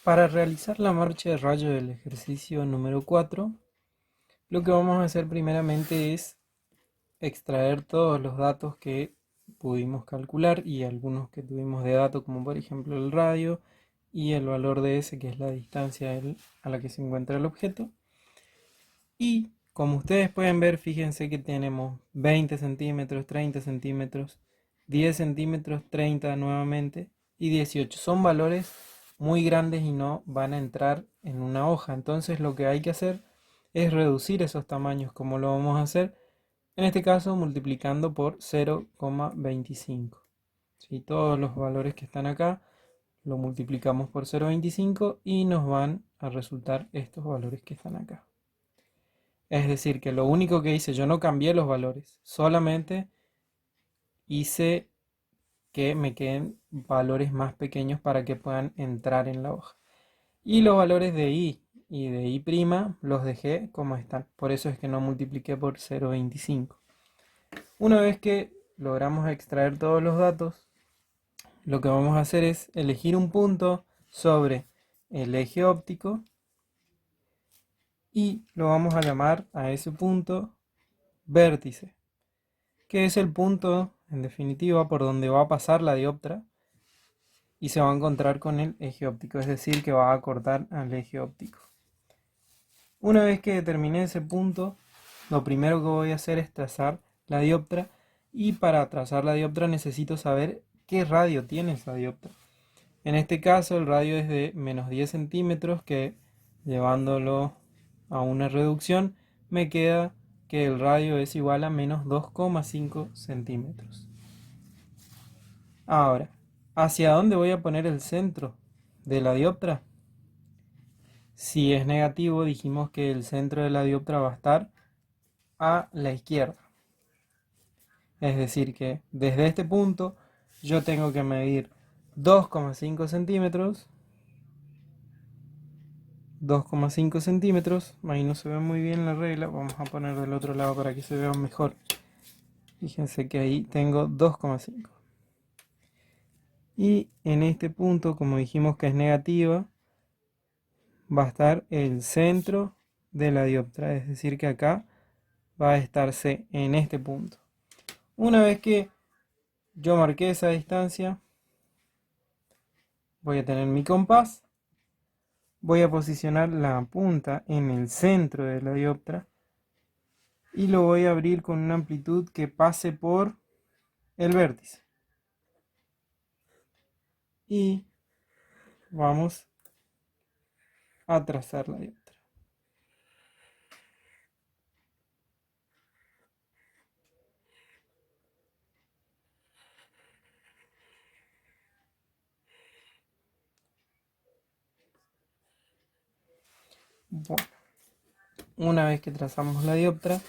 Para realizar la marcha de rayo del ejercicio número 4, lo que vamos a hacer primeramente es extraer todos los datos que pudimos calcular y algunos que tuvimos de dato, como por ejemplo el radio y el valor de S, que es la distancia a la que se encuentra el objeto. Y como ustedes pueden ver, fíjense que tenemos 20 centímetros, 30 centímetros, 10 centímetros, 30 nuevamente y 18. Son valores muy grandes y no van a entrar en una hoja. Entonces lo que hay que hacer es reducir esos tamaños. ¿Cómo lo vamos a hacer? En este caso multiplicando por 0,25. ¿Sí? Todos los valores que están acá lo multiplicamos por 0,25 y nos van a resultar estos valores que están acá. Es decir, que lo único que hice, yo no cambié los valores, solamente hice que me queden valores más pequeños para que puedan entrar en la hoja. Y los valores de i y de i' los dejé como están. Por eso es que no multipliqué por 0,25. Una vez que logramos extraer todos los datos, lo que vamos a hacer es elegir un punto sobre el eje óptico y lo vamos a llamar a ese punto vértice, que es el punto, en definitiva, por donde va a pasar la dioptra y se va a encontrar con el eje óptico, es decir, que va a cortar al eje óptico. Una vez que determiné ese punto, lo primero que voy a hacer es trazar la dioptra, y para trazar la dioptra necesito saber qué radio tiene esa dioptra. En este caso el radio es de menos 10 centímetros, que llevándolo a una reducción me queda que el radio es igual a menos 2,5 centímetros. Ahora, ¿hacia dónde voy a poner el centro de la dioptra? Si es negativo, dijimos que el centro de la dioptra va a estar a la izquierda. Es decir, que desde este punto yo tengo que medir 2,5 centímetros. 2,5 centímetros. Ahí no se ve muy bien la regla. Vamos a poner del otro lado para que se vea mejor. Fíjense que ahí tengo 2,5. Y en este punto, como dijimos que es negativa, va a estar el centro de la dioptra. Es decir, que acá va a estar C, en este punto. Una vez que yo marqué esa distancia, voy a tener mi compás. Voy a posicionar la punta en el centro de la dioptra y lo voy a abrir con una amplitud que pase por el vértice. Y vamos a trazar la dioptra. Bueno, una vez que trazamos la dioptra,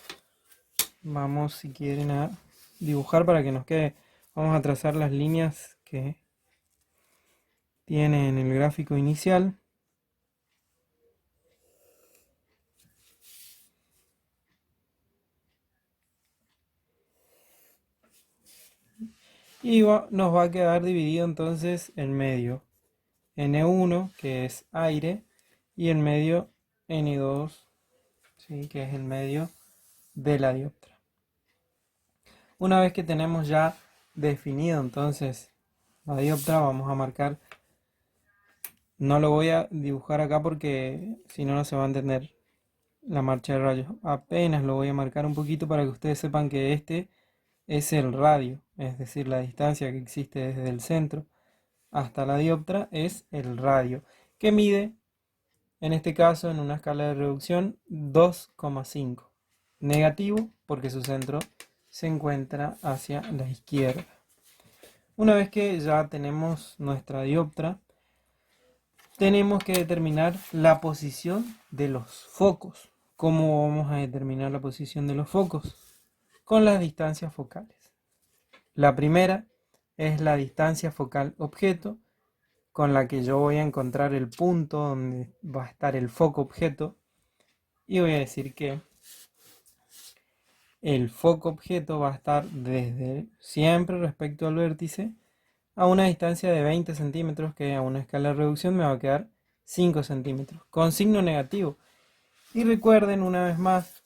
vamos, si quieren, a dibujar para que nos quede. Vamos a trazar las líneas que tiene en el gráfico inicial. Y nos va a quedar dividido entonces en medio N1, que es aire, y en medio N2, ¿sí? Que es el medio de la dioptra. Una vez que tenemos ya definido entonces la dioptra, vamos a marcar. No lo voy a dibujar acá porque si no, no se va a entender la marcha de rayos. Apenas lo voy a marcar un poquito para que ustedes sepan que este es el radio, es decir, la distancia que existe desde el centro hasta la dioptra es el radio, que mide, en este caso, en una escala de reducción, 2,5. Negativo porque su centro se encuentra hacia la izquierda. Una vez que ya tenemos nuestra dioptra, tenemos que determinar la posición de los focos. ¿Cómo vamos a determinar la posición de los focos? Con las distancias focales. La primera es la distancia focal objeto, con la que yo voy a encontrar el punto donde va a estar el foco objeto, y voy a decir que el foco objeto va a estar desde siempre respecto al vértice a una distancia de 20 centímetros, que a una escala de reducción me va a quedar 5 centímetros, con signo negativo. Y recuerden una vez más,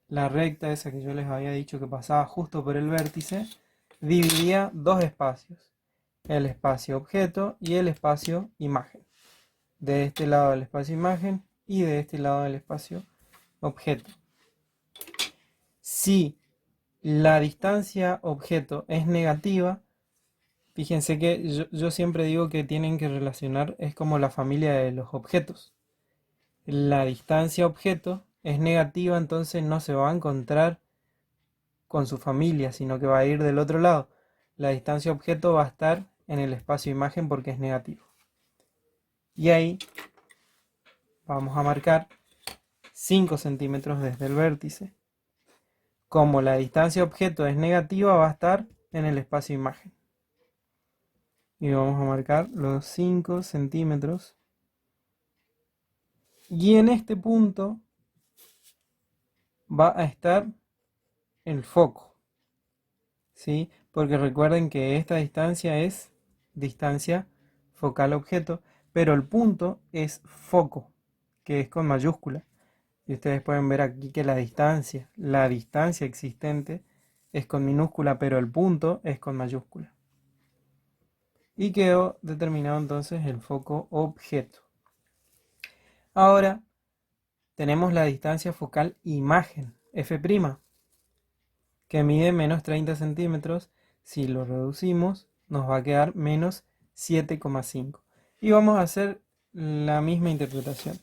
la recta esa que yo les había dicho que pasaba justo por el vértice, dividía dos espacios, el espacio objeto y el espacio imagen. De este lado del espacio imagen y de este lado del espacio objeto. Si la distancia objeto es negativa, fíjense que yo siempre digo que tienen que relacionar, es como la familia de los objetos. La distancia objeto es negativa, entonces no se va a encontrar con su familia, sino que va a ir del otro lado. La distancia objeto va a estar en el espacio imagen porque es negativo. Y ahí vamos a marcar 5 centímetros desde el vértice. Como la distancia objeto es negativa, va a estar en el espacio imagen. Y vamos a marcar los 5 centímetros. Y en este punto va a estar el foco, ¿sí? Porque recuerden que esta distancia es distancia focal objeto, pero el punto es foco, que es con mayúscula. Y ustedes pueden ver aquí que la distancia existente es con minúscula, pero el punto es con mayúscula. Y quedó determinado entonces el foco objeto. Ahora tenemos la distancia focal imagen, F', que mide menos 30 centímetros. Si lo reducimos, nos va a quedar menos 7,5. Y vamos a hacer la misma interpretación.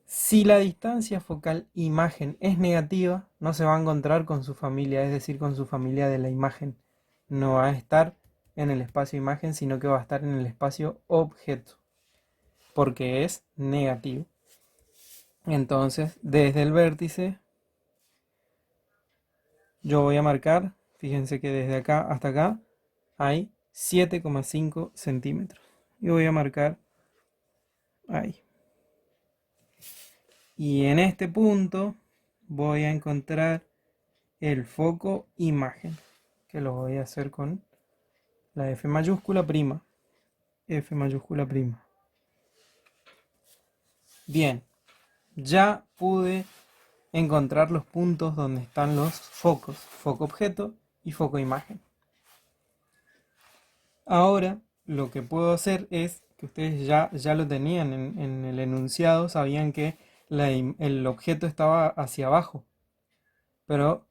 Si la distancia focal imagen es negativa, no se va a encontrar con su familia, es decir, con su familia de la imagen. No va a estar en el espacio imagen, sino que va a estar en el espacio objeto, porque es negativo. Entonces, desde el vértice, yo voy a marcar, fíjense que desde acá hasta acá hay 7,5 centímetros. Y voy a marcar ahí. Y en este punto voy a encontrar el foco imagen, que lo voy a hacer con la F mayúscula prima. F mayúscula prima. Bien, ya pude encontrar los puntos donde están los focos, foco objeto y foco imagen. Ahora lo que puedo hacer es, que ustedes ya lo tenían en el enunciado, sabían que el objeto estaba hacia abajo, pero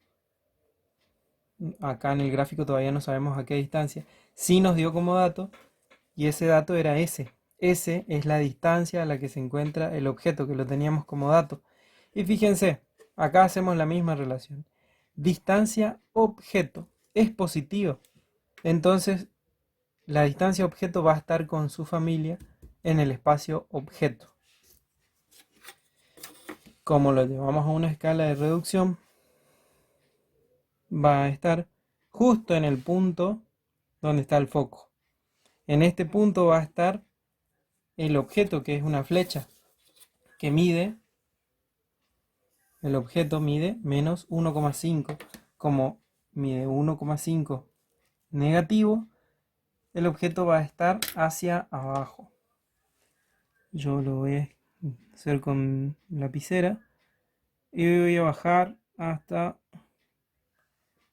acá en el gráfico todavía no sabemos a qué distancia. Sí nos dio como dato, y ese dato era S. S es la distancia a la que se encuentra el objeto, que lo teníamos como dato. Y fíjense, acá hacemos la misma relación. Distancia objeto es positivo. Entonces, la distancia objeto va a estar con su familia en el espacio objeto. Como lo llevamos a una escala de reducción, va a estar justo en el punto donde está el foco. En este punto va a estar el objeto, que es una flecha, que mide, el objeto mide menos 1,5. Como mide 1,5 negativo, el objeto va a estar hacia abajo. Yo lo voy a hacer con lapicera y voy a bajar hasta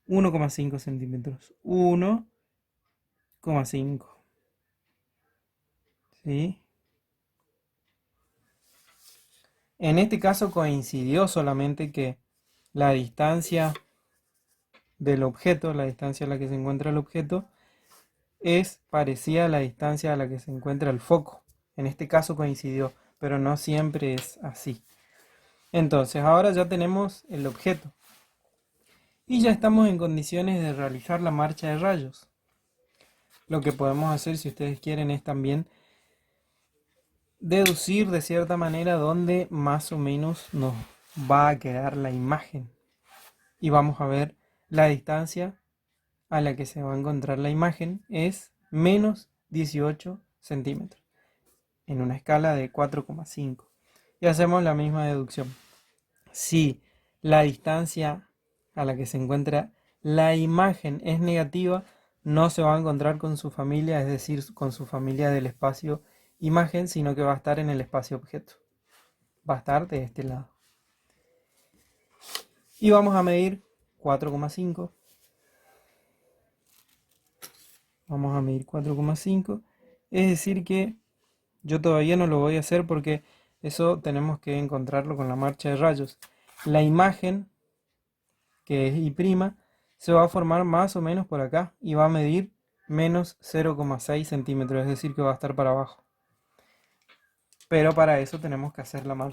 1,5 centímetros. 1,5. ¿Sí? En este caso coincidió solamente que la distancia del objeto, la distancia a la que se encuentra el objeto, es parecida a la distancia a la que se encuentra el foco. En este caso coincidió, pero no siempre es así. Entonces, ahora ya tenemos el objeto y ya estamos en condiciones de realizar la marcha de rayos. Lo que podemos hacer, si ustedes quieren, es también deducir de cierta manera dónde más o menos nos va a quedar la imagen. Y vamos a ver la distancia a la que se va a encontrar la imagen es menos 18 centímetros en una escala de 4,5. Y hacemos la misma deducción. Si la distancia a la que se encuentra la imagen es negativa, no se va a encontrar con su familia, es decir, con su familia del espacio imagen, sino que va a estar en el espacio objeto. Va a estar de este lado. Y vamos a medir 4,5. Vamos a medir 4,5. Es decir que yo todavía no lo voy a hacer porque eso tenemos que encontrarlo con la marcha de rayos. La imagen, que es I', se va a formar más o menos por acá y va a medir menos 0,6 centímetros, es decir que va a estar para abajo. Pero para eso tenemos que hacer la marcha.